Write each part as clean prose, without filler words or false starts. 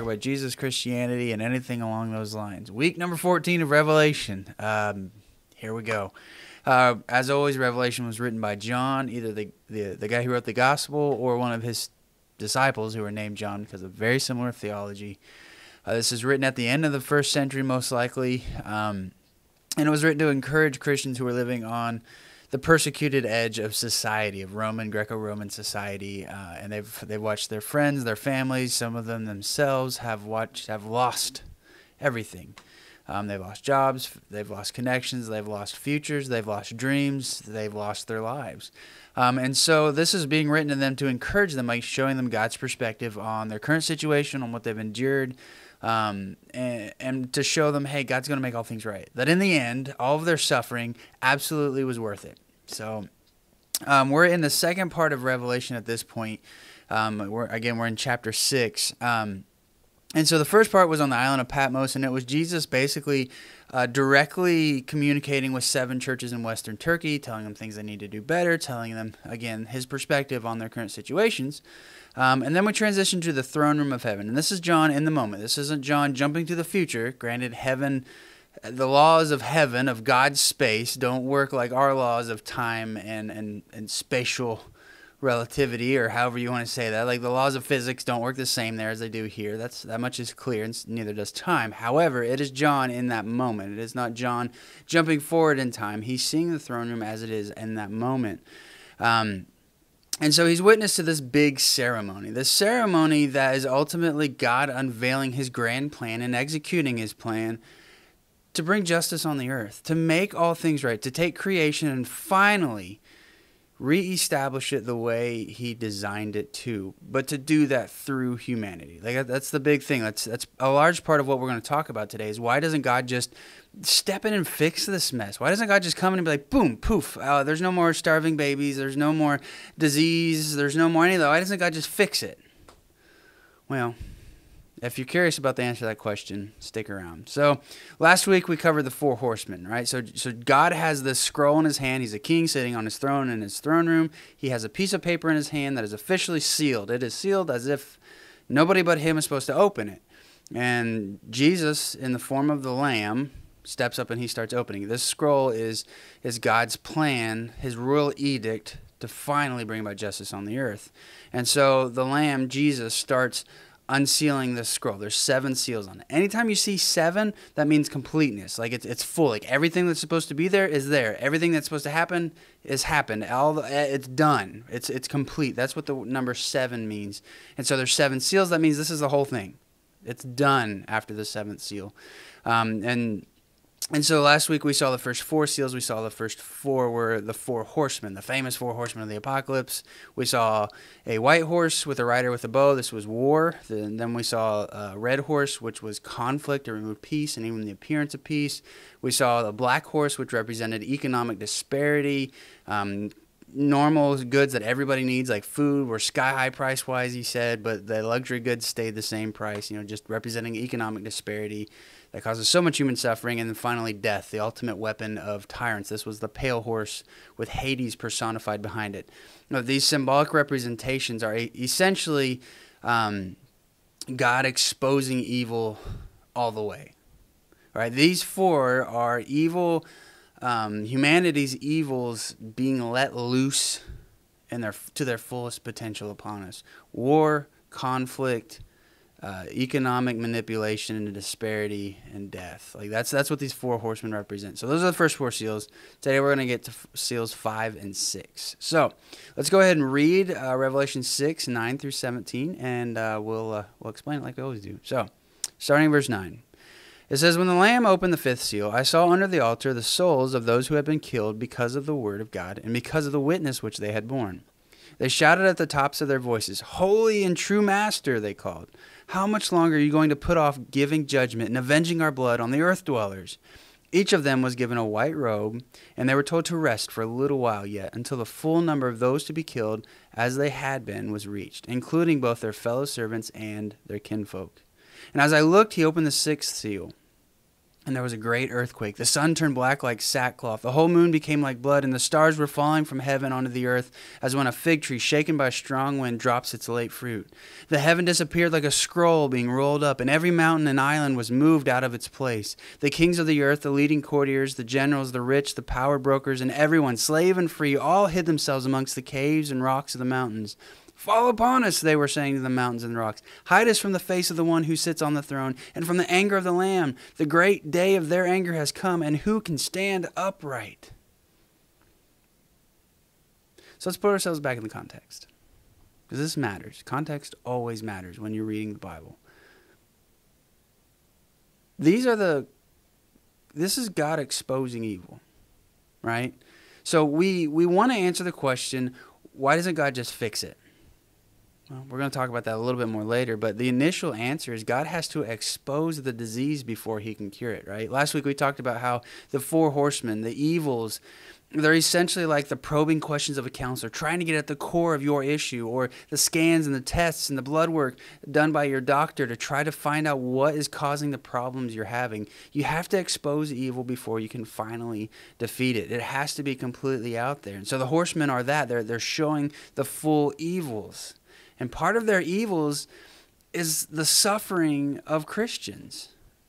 talk about Jesus, Christianity, and anything along those lines. Week number 14 of Revelation. Here we go. As always, Revelation was written by John, either the guy who wrote the gospel or one of his disciples who were named John because of very similar theology. This is written at the end of the first century, most likely, and it was written to encourage Christians who were living on the persecuted edge of society, of Greco-Roman society, and they've watched their friends, their families, some of them themselves have lost everything. They've lost jobs, they've lost connections, they've lost futures, they've lost dreams, they've lost their lives. And so this is being written to them to encourage them, like showing them God's perspective on their current situation, on what they've endured, and to show them, hey, God's going to make all things right. That in the end, all of their suffering absolutely was worth it. So we're in the second part of Revelation at this point. We're in chapter 6. And so the first part was on the island of Patmos, and it was Jesus basically directly communicating with 7 churches in Western Turkey, telling them things they need to do better, telling them, again, his perspective on their current situations. And then we transition to the throne room of heaven. And this is John in the moment. This isn't John jumping to the future. Granted, heaven, the laws of heaven, of God's space, don't work like our laws of time and spatial relativity, or however you want to say that. Like the laws of physics don't work the same there as they do here. That much is clear, and neither does time. However, it is John in that moment. It is not John jumping forward in time. He's seeing the throne room as it is in that moment. And so he's witness to this big ceremony. This ceremony that is ultimately God unveiling his grand plan and executing his plan to bring justice on the earth, to make all things right, to take creation and finally reestablish it the way he designed it to, but to do that through humanity. Like that's the big thing. That's a large part of what we're going to talk about today is why doesn't God just step in and fix this mess? Why doesn't God just come in and be like, boom, poof, there's no more starving babies, there's no more disease, there's no more any of that. Why doesn't God just fix it? Well, if you're curious about the answer to that question, stick around. So last week we covered the Four Horsemen, right? So God has this scroll in his hand. He's a king sitting on his throne in his throne room. He has a piece of paper in his hand that is officially sealed. It is sealed as if nobody but him is supposed to open it. And Jesus, in the form of the Lamb, steps up and he starts opening. This scroll is God's plan, his royal edict to finally bring about justice on the earth. And so the Lamb, Jesus, starts unsealing this scroll. There's 7 seals on it. Anytime you see 7, that means completeness. Like it's full. Like everything that's supposed to be there is there. Everything that's supposed to happen is happened. It's done. It's complete. That's what the number 7 means. And so there's 7 seals. That means this is the whole thing. It's done after the 7th seal. And so last week we saw the first 4 seals. We saw the first 4 were the 4 horsemen, the famous 4 horsemen of the apocalypse. We saw a white horse with a rider with a bow. This was war. Then we saw a red horse, which was conflict or removed peace and even the appearance of peace. We saw a black horse, which represented economic disparity. Normal goods that everybody needs, like food, were sky high price wise, he said, but the luxury goods stayed the same price, just representing economic disparity that causes so much human suffering. And then finally death, the ultimate weapon of tyrants. This was the pale horse with Hades personified behind it. These symbolic representations are essentially God exposing evil all the way. All right, these 4 are evil. Humanity's evils being let loose to their fullest potential upon us. War, conflict, economic manipulation and disparity, and death. Like that's what these 4 horsemen represent. So those are the first 4 seals. Today we're going to get to seals 5 and 6. So let's go ahead and read Revelation 6, 9 through 17, and we'll explain it like we always do. So starting verse 9. It says, when the Lamb opened the 5th seal, I saw under the altar the souls of those who had been killed because of the word of God and because of the witness which they had borne. They shouted at the tops of their voices, "Holy and true Master," they called. "How much longer are you going to put off giving judgment and avenging our blood on the earth dwellers?" Each of them was given a white robe, and they were told to rest for a little while yet, until the full number of those to be killed, as they had been, was reached, including both their fellow servants and their kinfolk. And as I looked, he opened the 6th seal. And there was a great earthquake. The sun turned black like sackcloth. The whole moon became like blood, and the stars were falling from heaven onto the earth, as when a fig tree shaken by a strong wind drops its late fruit. The heaven disappeared like a scroll being rolled up, and every mountain and island was moved out of its place. The kings of the earth, the leading courtiers, the generals, the rich, the power brokers, and everyone, slave and free, all hid themselves amongst the caves and rocks of the mountains. Fall upon us, they were saying to the mountains and the rocks. Hide us from the face of the one who sits on the throne and from the anger of the Lamb. The great day of their anger has come, and who can stand upright? So let's put ourselves back in the context, because this matters. Context always matters when you're reading the Bible. This is God exposing evil, right? So we want to answer the question, why doesn't God just fix it? Well, we're going to talk about that a little bit more later, but the initial answer is God has to expose the disease before he can cure it, right? Last week we talked about how the Four Horsemen, the evils, they're essentially like the probing questions of a counselor, trying to get at the core of your issue, or the scans and the tests and the blood work done by your doctor to try to find out what is causing the problems you're having. You have to expose evil before you can finally defeat it. It has to be completely out there. And so the horsemen are that. They're showing the full evils. And part of their evils is the suffering of Christians.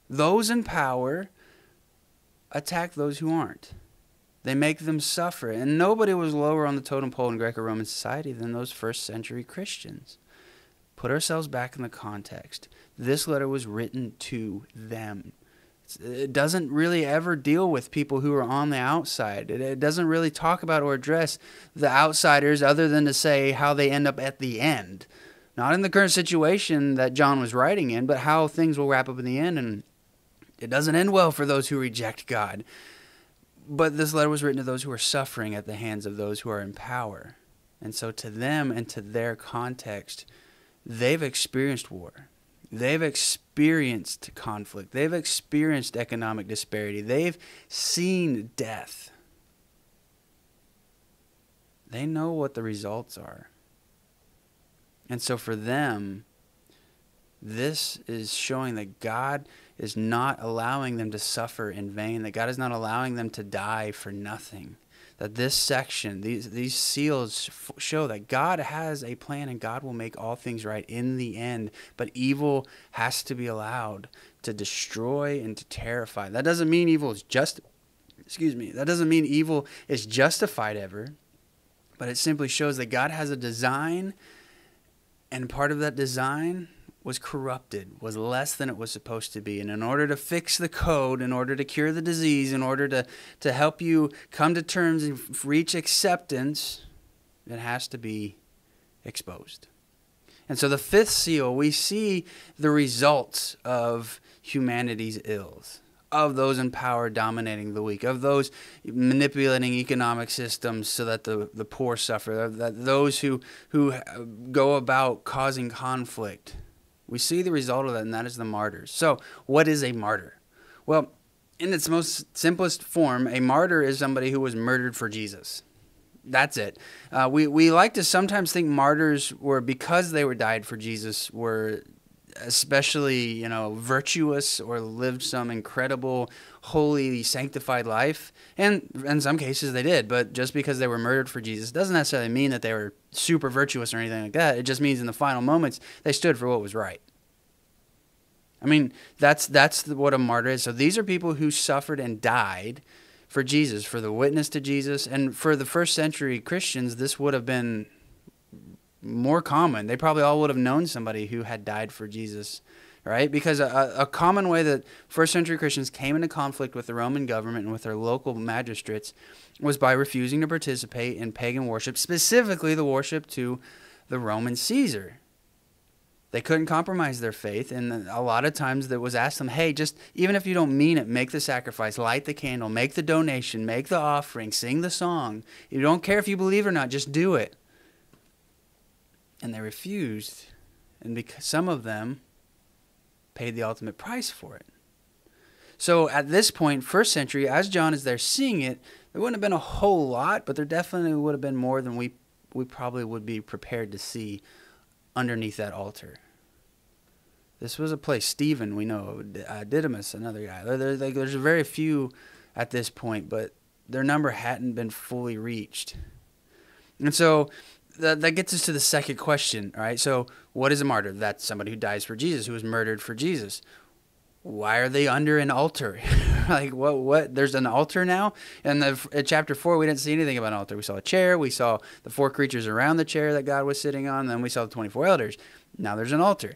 Those in power attack those who aren't. They make them suffer. And nobody was lower on the totem pole in Greco-Roman society than those first century Christians. Put ourselves back in the context. This letter was written to them. It doesn't really ever deal with people who are on the outside. It doesn't really talk about or address the outsiders other than to say how they end up at the end. Not in the current situation that John was writing in, but how things will wrap up in the end. And it doesn't end well for those who reject God. But this letter was written to those who are suffering at the hands of those who are in power. And so to them and to their context, they've experienced war. They've experienced conflict. They've experienced economic disparity. They've seen death. They know what the results are. And so for them, this is showing that God is not allowing them to suffer in vain, that God is not allowing them to die for nothing. That this section, these seals show that God has a plan and God will make all things right in the end. But evil has to be allowed to destroy and to terrify. That doesn't mean evil is that doesn't mean evil is justified ever. But it simply shows that God has a design, and part of that design was corrupted, was less than it was supposed to be. And in order to fix the code, in order to cure the disease, in order to help you come to terms and reach acceptance, it has to be exposed. And so the fifth seal, we see the results of humanity's ills, of those in power dominating the weak, of those manipulating economic systems so that the poor suffer, that those who go about causing conflict. We see the result of that, and that is the martyrs. So what is a martyr? Well, in its most simplest form, a martyr is somebody who was murdered for Jesus. That's it. We like to sometimes think martyrs were, because they were died for Jesus, were especially, virtuous or lived some incredible, holy, sanctified life. And in some cases they did, but just because they were murdered for Jesus doesn't necessarily mean that they were super virtuous or anything like that. It just means in the final moments they stood for what was right. I mean, that's what a martyr is. So these are people who suffered and died for Jesus, for the witness to Jesus. And for the first century Christians, this would have been more common. They probably all would have known somebody who had died for Jesus, right? Because a common way that first century Christians came into conflict with the Roman government and with their local magistrates was by refusing to participate in pagan worship, specifically the worship to the Roman Caesar. They couldn't compromise their faith, and a lot of times that was asked them, hey, just even if you don't mean it, make the sacrifice, light the candle, make the donation, make the offering, sing the song. You don't care if you believe or not, just do it. And they refused, and because some of them paid the ultimate price for it. So at this point, first century, as John is there seeing it, there wouldn't have been a whole lot, but there definitely would have been more than we probably would be prepared to see underneath that altar. This was a place. Stephen, we know. Didymus, another guy. There's very few at this point, but their number hadn't been fully reached. And so that gets us to the second question, all right? So what is a martyr? That's somebody who dies for Jesus, who was murdered for Jesus. Why are they under an altar? Like, what? There's an altar now? And in chapter 4, we didn't see anything about an altar. We saw a chair. We saw the 4 creatures around the chair that God was sitting on. Then we saw the 24 elders. Now there's an altar.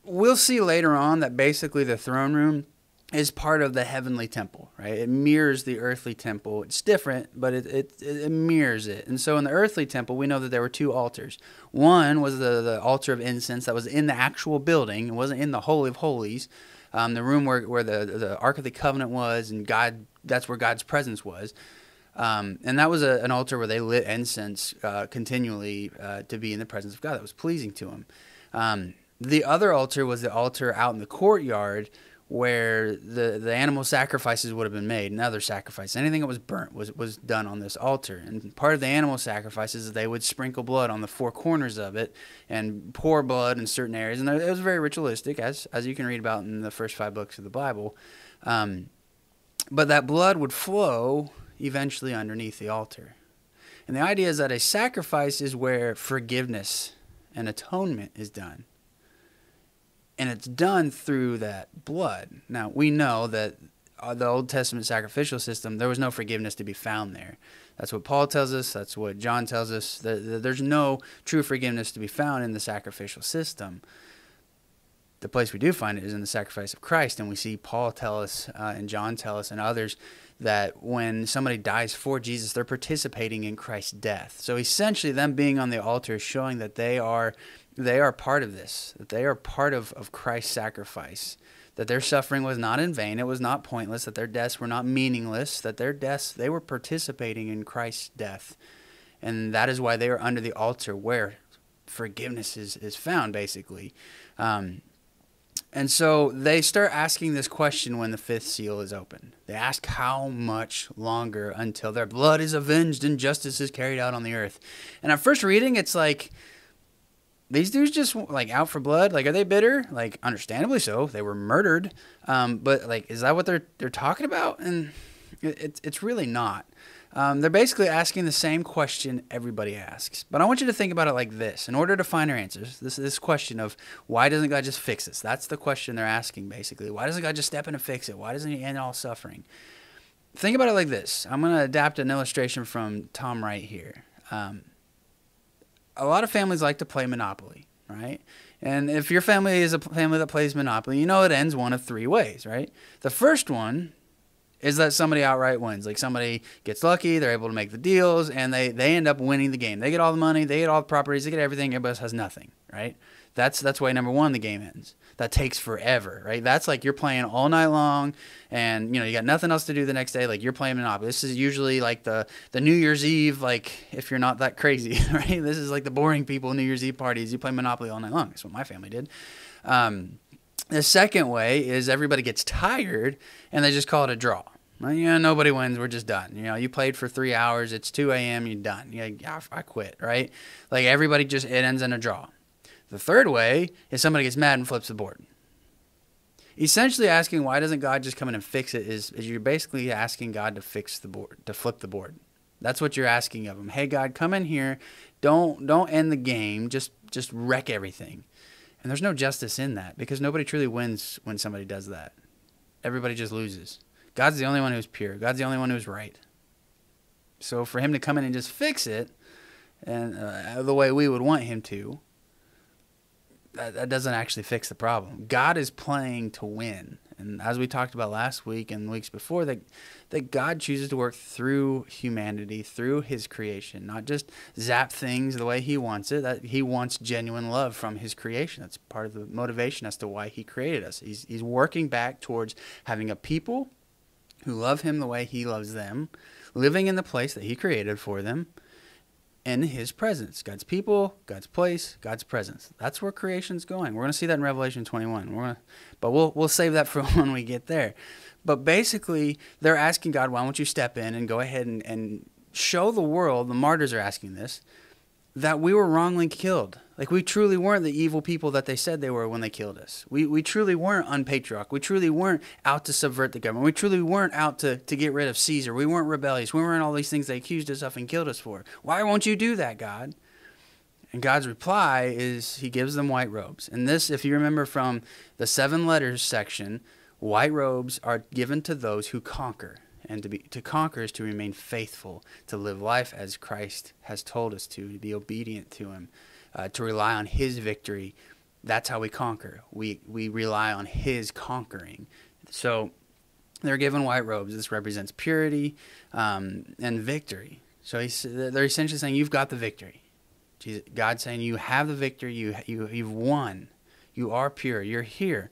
We'll see later on that basically the throne room is part of the heavenly temple, right? It mirrors the earthly temple. It's different, but it mirrors it. And so in the earthly temple, we know that there were 2 altars. One was the altar of incense that was in the actual building. It wasn't in the Holy of Holies. The room where the Ark of the Covenant was, and God, that's where God's presence was. And that was an altar where they lit incense continually to be in the presence of God. That was pleasing to him. The other altar was the altar out in the courtyard where the animal sacrifices would have been made, and other sacrifices. Anything that was burnt was done on this altar. And part of the animal sacrifices is they would sprinkle blood on the 4 corners of it and pour blood in certain areas. And it was very ritualistic, as you can read about in the first 5 books of the Bible. But that blood would flow eventually underneath the altar. And the idea is that a sacrifice is where forgiveness and atonement is done. And it's done through that blood. Now, we know that the Old Testament sacrificial system, there was no forgiveness to be found there. That's what Paul tells us. That's what John tells us. There's no true forgiveness to be found in the sacrificial system. The place we do find it is in the sacrifice of Christ. And we see Paul tell us, and John tell us, and others, that when somebody dies for Jesus, they're participating in Christ's death. So essentially, them being on the altar is showing that they are part of this, that they are part of Christ's sacrifice, that their suffering was not in vain, it was not pointless, that their deaths were not meaningless, that their deaths, they were participating in Christ's death. And that is why they are under the altar where forgiveness is found, basically. And so they start asking this question when the 5th seal is opened. They ask how much longer until their blood is avenged and justice is carried out on the earth. And at first reading, it's like, these dudes just like out for blood. Like, are they bitter? Like, understandably so. They were murdered. But like, is that what they're talking about? And it's really not. They're basically asking the same question everybody asks. But I want you to think about it like this. In order to find our answers, this question of why doesn't God just fix us? That's the question they're asking, basically. Why doesn't God just step in and fix it? Why doesn't he end all suffering? Think about it like this. I'm going to adapt an illustration from Tom Wright here. A lot of families like to play Monopoly, right? And if your family is a family that plays Monopoly, you know it ends one of 3 ways, right? The first one is that somebody outright wins. Like, somebody gets lucky, they're able to make the deals, and they end up winning the game. They get all the money, they get all the properties, they get everything, everybody else has nothing, right? That's way number 1 the game ends. That takes forever, right? That's like you're playing all night long, and you got nothing else to do the next day. Like, you're playing Monopoly. This is usually like the New Year's Eve, like, if you're not that crazy, right? This is like the boring people New Year's Eve parties. You play Monopoly all night long. That's what my family did. The second way is everybody gets tired and they just call it a draw. Well, nobody wins. We're just done. You played for 3 hours. It's 2 a.m. You're done. I quit, right? Like, everybody it ends in a draw. The third way is somebody gets mad and flips the board. Essentially asking why doesn't God just come in and fix it is you're basically asking God to fix the board, to flip the board. That's what you're asking of him. Hey, God, come in here. Don't end the game. Just wreck everything. And there's no justice in that, because nobody truly wins when somebody does that. Everybody just loses. God's the only one who's pure. God's the only one who's right. So for him to come in and just fix it, and the way we would want him to, that doesn't actually fix the problem. God is playing to win. And as we talked about last week and weeks before, that God chooses to work through humanity, through his creation, not just zap things the way he wants it. That he wants genuine love from his creation. That's part of the motivation as to why he created us. He's working back towards having a people who love him the way he loves them, living in the place that he created for them, in his presence. God's people, God's place, God's presence. That's where creation's going. We're going to see that in Revelation 21. But we'll save that for when we get there. But basically, they're asking God, why won't you step in and go ahead and show the world, the martyrs are asking this, that we were wrongly killed. Like, we truly weren't the evil people that they said they were when they killed us. We truly weren't unpatriotic. We truly weren't out to subvert the government. We truly weren't out to get rid of Caesar. We weren't rebellious. We weren't all these things they accused us of and killed us for. Why won't you do that, God? And God's reply is he gives them white robes. And this, if you remember from the 7 letters section, white robes are given to those who conquer. And to conquer is to remain faithful, to live life as Christ has told us to be obedient to him, to rely on his victory. That's how we conquer. We rely on his conquering. So they're given white robes. This represents purity and victory. So they're essentially saying, you've got the victory. God's saying, you have the victory. You've won. You are pure. You're here.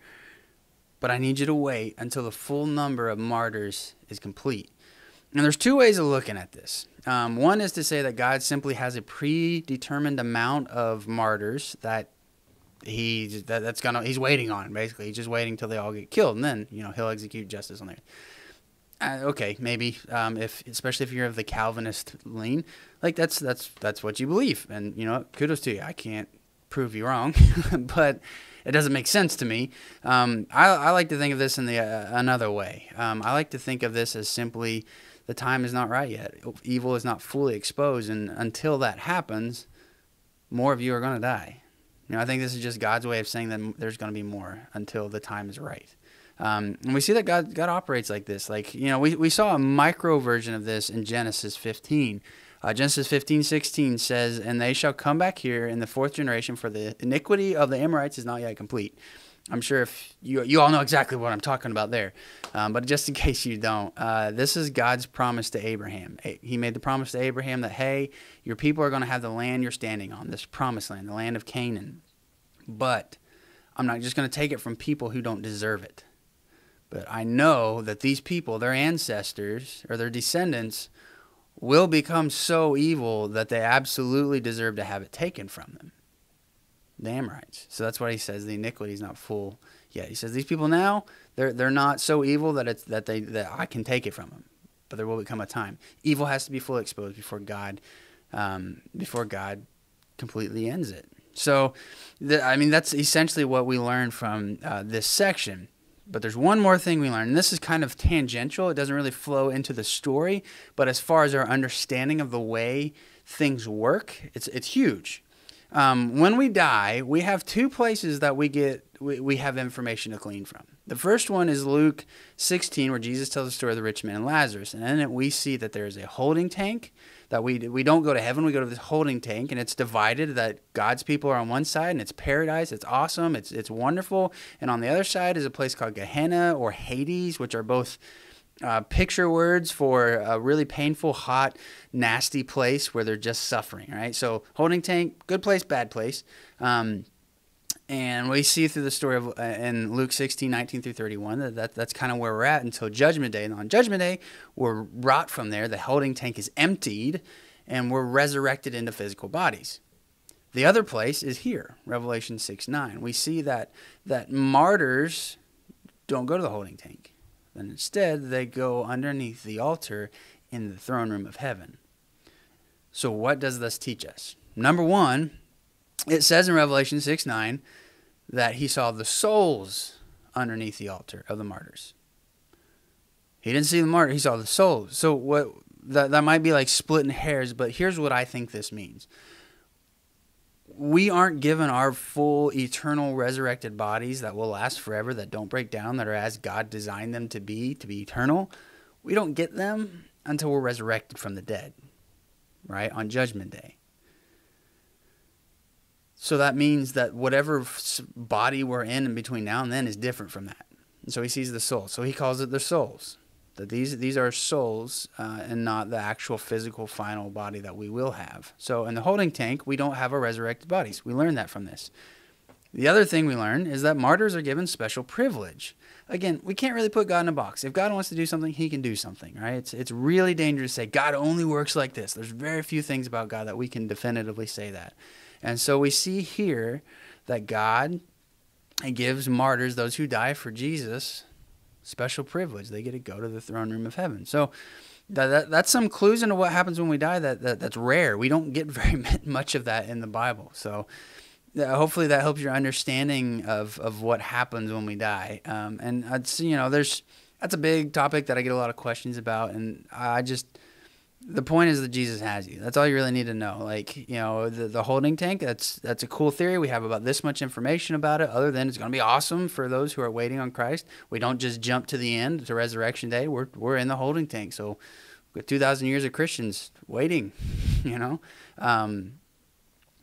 But I need you to wait until the full number of martyrs is complete. And there's 2 ways of looking at this. One is to say that God simply has a predetermined amount of martyrs that he's waiting on. Basically, he's just waiting till they all get killed, and then he'll execute justice on there. Okay, maybe especially if you're of the Calvinist lean, like that's what you believe, and kudos to you. I can't prove you wrong, but it doesn't make sense to me. I like to think of this in another way. I like to think of this as simply the time is not right yet. Evil is not fully exposed, and until that happens, more of you are going to die. I think this is just God's way of saying that there's going to be more until the time is right. And we see that God operates like this. Like, we saw a micro version of this in Genesis 15. Genesis 15:16 says, and they shall come back here in the 4th generation, for the iniquity of the Amorites is not yet complete. I'm sure if you all know exactly what I'm talking about there. But just in case you don't, this is God's promise to Abraham. He made the promise to Abraham that, hey, your people are going to have the land you're standing on, this promised land, the land of Canaan. But I'm not just going to take it from people who don't deserve it. But I know that these people, their ancestors or their descendants, will become so evil that they absolutely deserve to have it taken from them. The Amorites. So that's why he says the iniquity is not full yet. He says these people now, they're not so evil that I can take it from them. But there will become a time. Evil has to be fully exposed before God completely ends it. So, that's essentially what we learn from this section. But there's one more thing we learn, and this is kind of tangential. It doesn't really flow into the story, but as far as our understanding of the way things work, it's huge. When we die, we have 2 places that we have information to glean from. The first one is Luke 16, where Jesus tells the story of the rich man and Lazarus. And in it, we see that there is a holding tank, that we don't go to heaven, we go to this holding tank, and it's divided, that God's people are on one side, and it's paradise, it's awesome, it's wonderful. And on the other side is a place called Gehenna or Hades, which are both picture words for a really painful, hot, nasty place where they're just suffering, right? So holding tank, good place, bad place. And we see through the story of in Luke 16:19 through 31 that's kind of where we're at until Judgment Day. And on Judgment Day, we're brought from there. The holding tank is emptied, and we're resurrected into physical bodies. The other place is here, Revelation 6:9. We see that martyrs don't go to the holding tank. And instead, they go underneath the altar in the throne room of heaven. So what does this teach us? Number one, it says in Revelation 6:9 that he saw the souls underneath the altar of the martyrs. He didn't see the martyr, he saw the souls. So what that might be like splitting hairs, but here's what I think this means. We aren't given our full eternal resurrected bodies that will last forever, that don't break down, that are as God designed them to be eternal. We don't get them until we're resurrected from the dead, right, on Judgment Day. So that means that whatever body we're in between now and then is different from that. And so he sees the souls. So he calls it the souls. That these are souls and not the actual physical final body that we will have. So in the holding tank, we don't have our resurrected bodies. We learn that from this. The other thing we learn is that martyrs are given special privilege. Again, we can't really put God in a box. If God wants to do something, he can do something, right? It's really dangerous to say God only works like this. There's very few things about God that we can definitively say that. And so we see here that God gives martyrs, those who die for Jesus, special privilege. They get to go to the throne room of heaven. So that's some clues into what happens when we die that's rare. We don't get very much of that in the Bible. So hopefully that helps your understanding of what happens when we die. And that's a big topic that I get a lot of questions about, and the point is that Jesus has you. That's all you really need to know. Like, the holding tank, that's a cool theory. We have about this much information about it, other than it's going to be awesome for those who are waiting on Christ. We don't just jump to the end, to resurrection day. We're in the holding tank. So we've got 2,000 years of Christians waiting,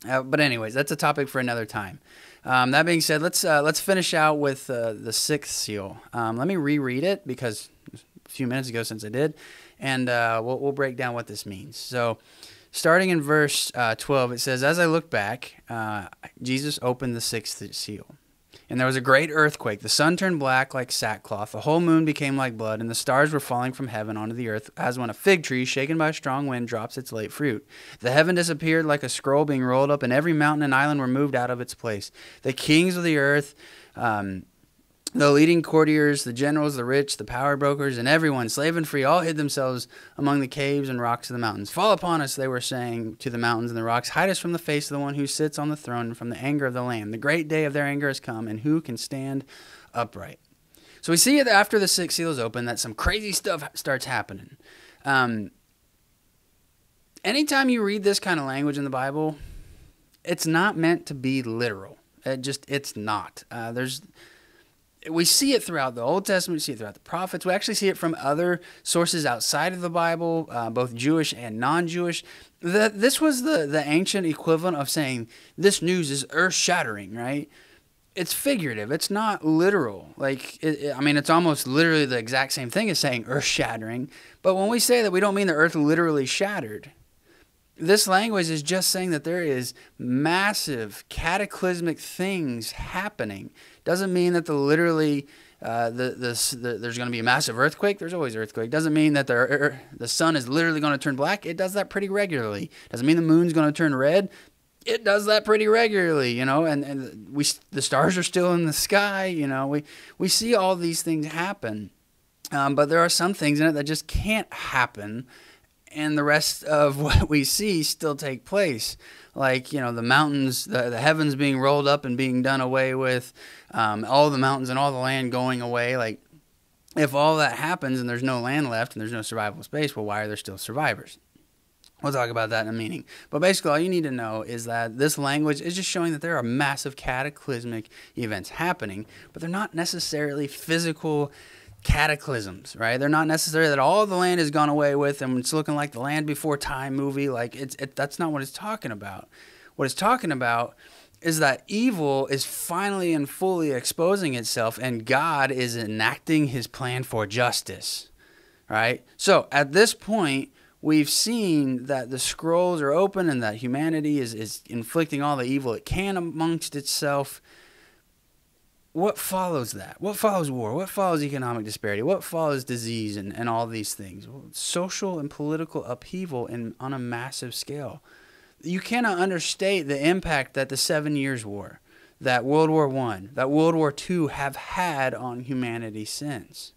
But anyways, that's a topic for another time. That being said, let's finish out with the sixth seal. Let me reread it because a few minutes ago since I did. And we'll break down what this means. So starting in verse 12, it says, "As I looked back, Jesus opened the sixth seal. And there was a great earthquake. The sun turned black like sackcloth. The whole moon became like blood, and the stars were falling from heaven onto the earth, as when a fig tree shaken by a strong wind drops its late fruit. The heaven disappeared like a scroll being rolled up, and every mountain and island were moved out of its place. The kings of the earth, the leading courtiers, the generals, the rich, the power brokers, and everyone, slave and free, all hid themselves among the caves and rocks of the mountains. 'Fall upon us,' they were saying to the mountains and the rocks. 'Hide us from the face of the one who sits on the throne and from the anger of the Lamb. The great day of their anger has come, and who can stand upright?'" So we see it after the sixth seal is open that some crazy stuff starts happening. Anytime you read this kind of language in the Bible, it's not meant to be literal. It's not. We see it throughout the Old Testament, we see it throughout the prophets. We actually see it from other sources outside of the Bible, both Jewish and non-Jewish. This was the ancient equivalent of saying, this news is earth-shattering, right? It's figurative. It's not literal. It's almost literally the exact same thing as saying earth-shattering. But when we say that, we don't mean the earth literally shattered. This language is just saying that there is massive cataclysmic things happening. Doesn't mean that there's going to be a massive earthquake. There's always earthquake. Doesn't mean that the sun is literally going to turn black. It does that pretty regularly. Doesn't mean the moon's going to turn red. It does that pretty regularly, and the stars are still in the sky. We see all these things happen, but there are some things in it that just can't happen. And the rest of what we see still take place. Like, the mountains, the heavens being rolled up and being done away with, all the mountains and all the land going away. Like, if all that happens and there's no land left and there's no survivable space, well, why are there still survivors? We'll talk about that in a meeting. But basically, all you need to know is that this language is just showing that there are massive cataclysmic events happening, but they're not necessarily physical cataclysms, right? They're not necessarily that all the land has gone away with and it's looking like the Land Before Time movie. That's not what it's talking about. What it's talking about is that evil is finally and fully exposing itself, and God is enacting his plan for justice, right? So at this point, we've seen that the scrolls are open and that humanity is inflicting all the evil it can amongst itself. What follows that? What follows war? What follows economic disparity? What follows disease and all these things? Well, social and political upheaval on a massive scale. You cannot understate the impact that the 7 Years' War, that World War I, that World War II have had on humanity since.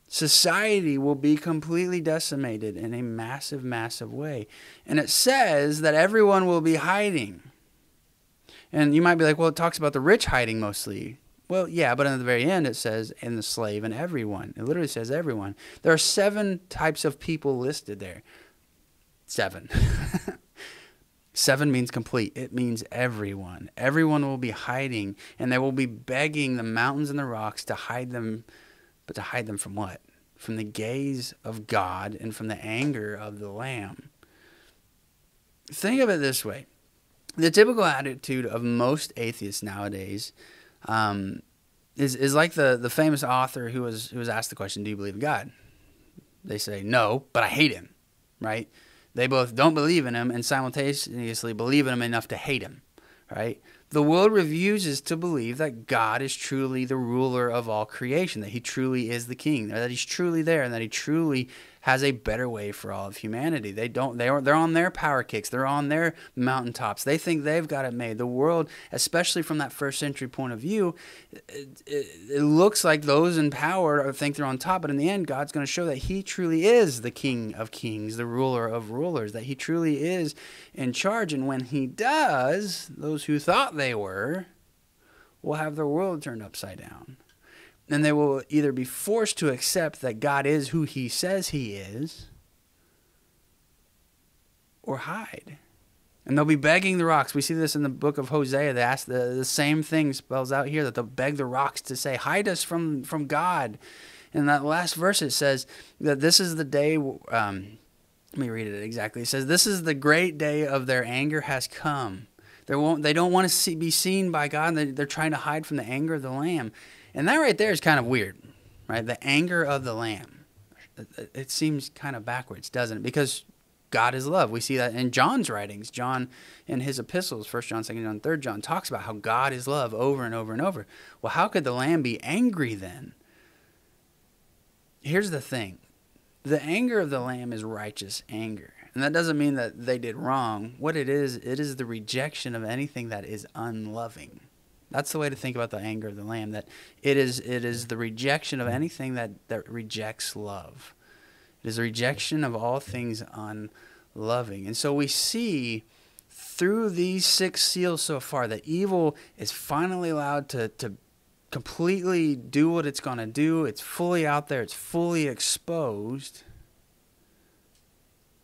Society will be completely decimated in a massive, massive way. And it says that everyone will be hiding. And you might be like, well, it talks about the rich hiding mostly. Well, yeah, but in the very end it says, and the slave and everyone. It literally says everyone. There are 7 types of people listed there. 7. 7 means complete. It means everyone. Everyone will be hiding, and they will be begging the mountains and the rocks to hide them. But to hide them from what? From the gaze of God and from the anger of the Lamb. Think of it this way. The typical attitude of most atheists nowadays is like the famous author who was asked the question, do you believe in God? They say, no, but I hate him, right? They both don't believe in him and simultaneously believe in him enough to hate him, right? The world refuses to believe that God is truly the ruler of all creation, that he truly is the king, that he's truly there, and that he truly has a better way for all of humanity. They're on their power kicks. They're on their mountaintops. They think they've got it made. The world, especially from that first century point of view, it looks like those in power think they're on top. But in the end, God's going to show that he truly is the King of kings, the ruler of rulers, that he truly is in charge. And when he does, those who thought they were will have their world turned upside down. And they will either be forced to accept that God is who he says he is, or hide. And they'll be begging the rocks. We see this in the book of Hosea. They ask the same thing spells out here, that they'll beg the rocks to say, hide us from God. In that last verse, it says that this is the day, let me read it exactly. It says, this is the great day of their anger has come. They don't want to be seen by God, and they're trying to hide from the anger of the Lamb. And that right there is kind of weird, right? The anger of the Lamb. It seems kind of backwards, doesn't it? Because God is love. We see that in John's writings. John, in his epistles, 1 John, 2 John, 3 John, talks about how God is love over and over and over. Well, how could the Lamb be angry then? Here's the thing. The anger of the Lamb is righteous anger. And that doesn't mean that they did wrong. What it is the rejection of anything that is unloving. That's the way to think about the anger of the Lamb, that it is the rejection of anything that rejects love. It is a rejection of all things unloving. And so we see through these 6 seals so far that evil is finally allowed to completely do what it's going to do. It's fully out there. It's fully exposed.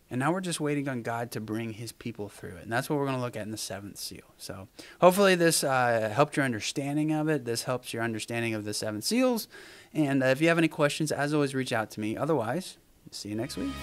And now we're just waiting on God to bring his people through it. And that's what we're going to look at in the 7th seal. So hopefully this helped your understanding of it. This helps your understanding of the 7 seals. And if you have any questions, as always, reach out to me. Otherwise, see you next week.